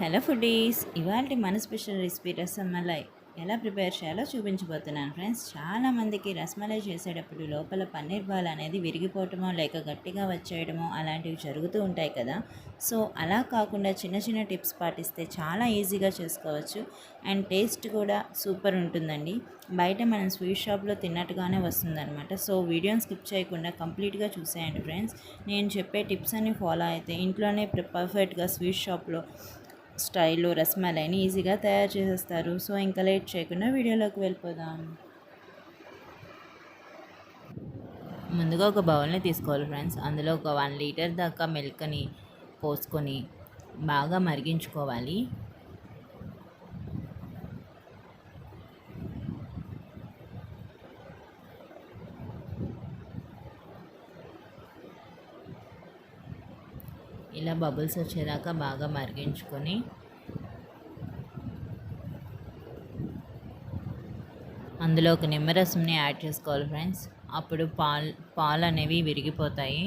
Hello foodies, ఇవాళ మన special recipe rasmalai ఎలా ప్రిపేర్ చేయాలో చూపించబోతున్నాను ఫ్రెండ్స్. చాలామందికి రసమలై చేసేటప్పుడు లోపల పన్నీర్ బాల్ అనేది విరిగిపోవటమో లేక గట్టిగా వచ్చేయడమో అలాంటివి జరుగుతూ ఉంటాయి కదా. సో అలా కాకుండా చిన్న చిన్న టిప్స్ పాటిస్తే చాలా ఈజీగా చేసుకోవచ్చు అండ్ టేస్ట్ కూడా సూపర్ ఉంటుందండి. బయట మనం స్వీట్ షాప్లో తిన్నట్టుగానే వస్తుందన్నమాట. సో వీడియోని స్కిప్ చేయకుండా కంప్లీట్గా చూసేయండి ఫ్రెండ్స్. నేను చెప్పే టిప్స్ అన్ని ఫాలో అయితే ఇంట్లోనే పర్ఫెక్ట్గా స్వీట్ షాప్లో స్టైల్లో రసమలైని ఈజీగా తయారు చేసేస్తారు. సో ఇంకా లేట్ చేయకుండా వీడియోలోకి వెళ్ళిపోదాం. ముందుగా ఒక బౌల్ని తీసుకోవాలి ఫ్రెండ్స్. అందులో ఒక 1 లీటర్ దాకా మిల్క్ని పోసుకొని బాగా మరిగించుకోవాలి. ఇలా బబుల్స్ వచ్చేదాకా బాగా మరిగించుకొని అందులో ఒక నిమ్మరసంని యాడ్ చేసుకోవాలి ఫ్రెండ్స్. అప్పుడు పాలు అనేవి విరిగిపోతాయి.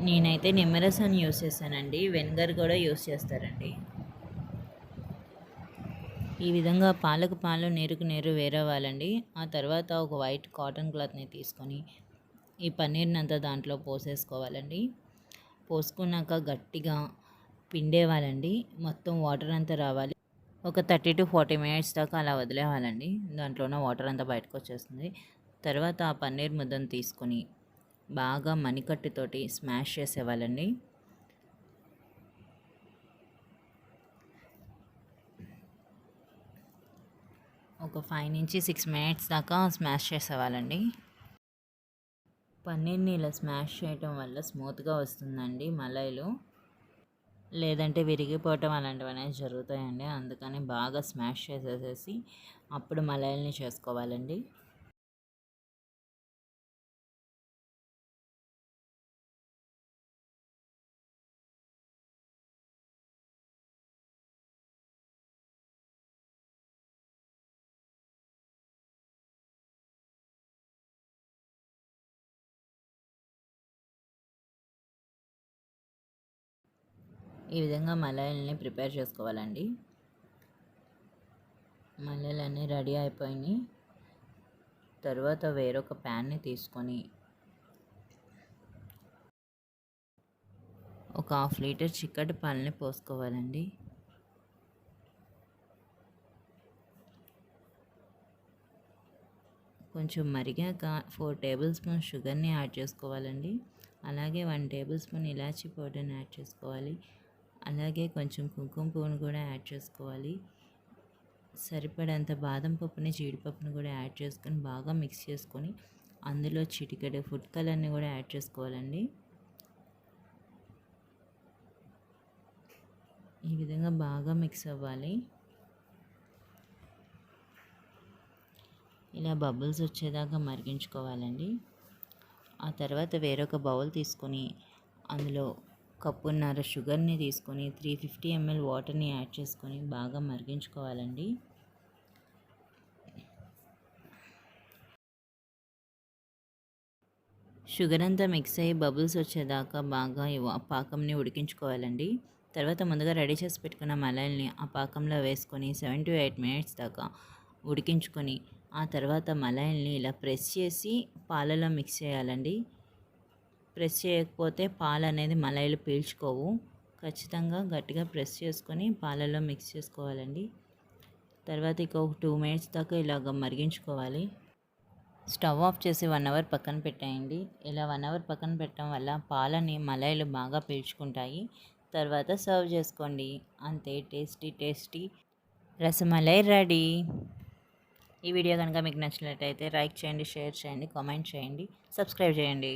నేనైతే నిమ్మరసాన్ని యూస్ చేస్తానండి, వెనిగర్ కూడా యూస్ చేస్తారండి. ఈ విధంగా పాలకు పాలు నీరుకు నీరు వేరవ్వాలండి. ఆ తర్వాత ఒక వైట్ కాటన్ క్లాత్ని తీసుకొని ఈ పన్నీర్ని అంతా దాంట్లో పోసేసుకోవాలండి. పోసుకున్నాక గట్టిగా పిండేవాలండి. మొత్తం వాటర్ అంతా రావాలి. ఒక 30 to 40 మినిట్స్ దాకా అలా వదిలేవాలండి. దాంట్లో ఉన్న వాటర్ అంతా బయటకు వచ్చేస్తుంది. తర్వాత ఆ పన్నీర్ ముద్దను తీసుకొని బాగా మణికట్టుతోటి స్మాష్ చేసేవాళ్ళండి. ఒక 5 నుంచి 6 మినిట్స్ దాకా స్మాష్ చేసేవాళ్ళండి. పన్నీర్ని ఇలా స్మాష్ చేయటం వల్ల స్మూత్గా వస్తుందండి మలైలు, లేదంటే విరిగిపోవటం అలాంటివన్నీ జరుగుతాయండి. అందుకని బాగా స్మాష్ చేసేసేసి అప్పుడు మలైల్ని చేసుకోవాలండి. ఈ విధంగా మలైల్ని ప్రిపేర్ చేసుకోవాలండి. మలైలన్నీ రెడీ అయిపోయినాయి. తర్వాత వేరొక ప్యాన్ని తీసుకొని ఒక 1/2 లీటర్ చిక్కటి పాలని పోసుకోవాలండి. కొంచెం మరిగాక 4 టేబుల్ స్పూన్ షుగర్ని యాడ్ చేసుకోవాలండి. అలాగే 1 టేబుల్ స్పూన్ ఇలాచీ పౌడర్ని యాడ్ చేసుకోవాలి. అలాగే కొంచెం కుంకుమ పువ్వును కూడా యాడ్ చేసుకోవాలి. సరిపడంత బాదం పప్పుని, జీడిపప్పుని కూడా యాడ్ చేసుకొని బాగా మిక్స్ చేసుకొని అందులో చిటికెడు ఫుడ్ కలర్ని కూడా యాడ్ చేసుకోవాలండి. ఈ విధంగా బాగా మిక్స్ అవ్వాలి. ఇలా బబుల్స్ వచ్చేదాకా మరిగించుకోవాలండి. ఆ తర్వాత వేరొక బౌల్ తీసుకొని అందులో కప్పున్నర షుగర్ని తీసుకొని 350 ml వాటర్ని యాడ్ చేసుకొని బాగా మరిగించుకోవాలండి. షుగర్ అంతా మిక్స్ అయ్యి బబుల్స్ వచ్చేదాకా బాగా పాకంని ఉడికించుకోవాలండి. తర్వాత ముందుగా రెడీ చేసి పెట్టుకున్న మలైల్ని ఆ పాకంలో వేసుకొని 7 to 8 మినిట్స్ దాకా ఉడికించుకొని ఆ తర్వాత మలైల్ని ఇలా ప్రెస్ చేసి పాలలో మిక్స్ చేయాలండి. ప్రెస్ చేయకపోతే పాలు అనేది మలైలు పీల్చుకోవు. ఖచ్చితంగా గట్టిగా ప్రెస్ చేసుకొని పాలలో మిక్స్ చేసుకోవాలండి. తర్వాత ఇక ఒక 2 మినిట్స్ దాకా ఇలాగ మరిగించుకోవాలి. స్టవ్ ఆఫ్ చేసి 1 అవర్ పక్కన పెట్టేయండి. ఇలా 1 అవర్ పక్కన పెట్టడం వల్ల పాలని మలైలు బాగా పీల్చుకుంటాయి. తర్వాత సర్వ్ చేసుకోండి. అంతే, టేస్టీ టేస్టీ రసమలై రెడీ. ఈ వీడియో కనుక మీకు నచ్చినట్లయితే లైక్ చేయండి, షేర్ చేయండి, కామెంట్ చేయండి, సబ్స్క్రైబ్ చేయండి.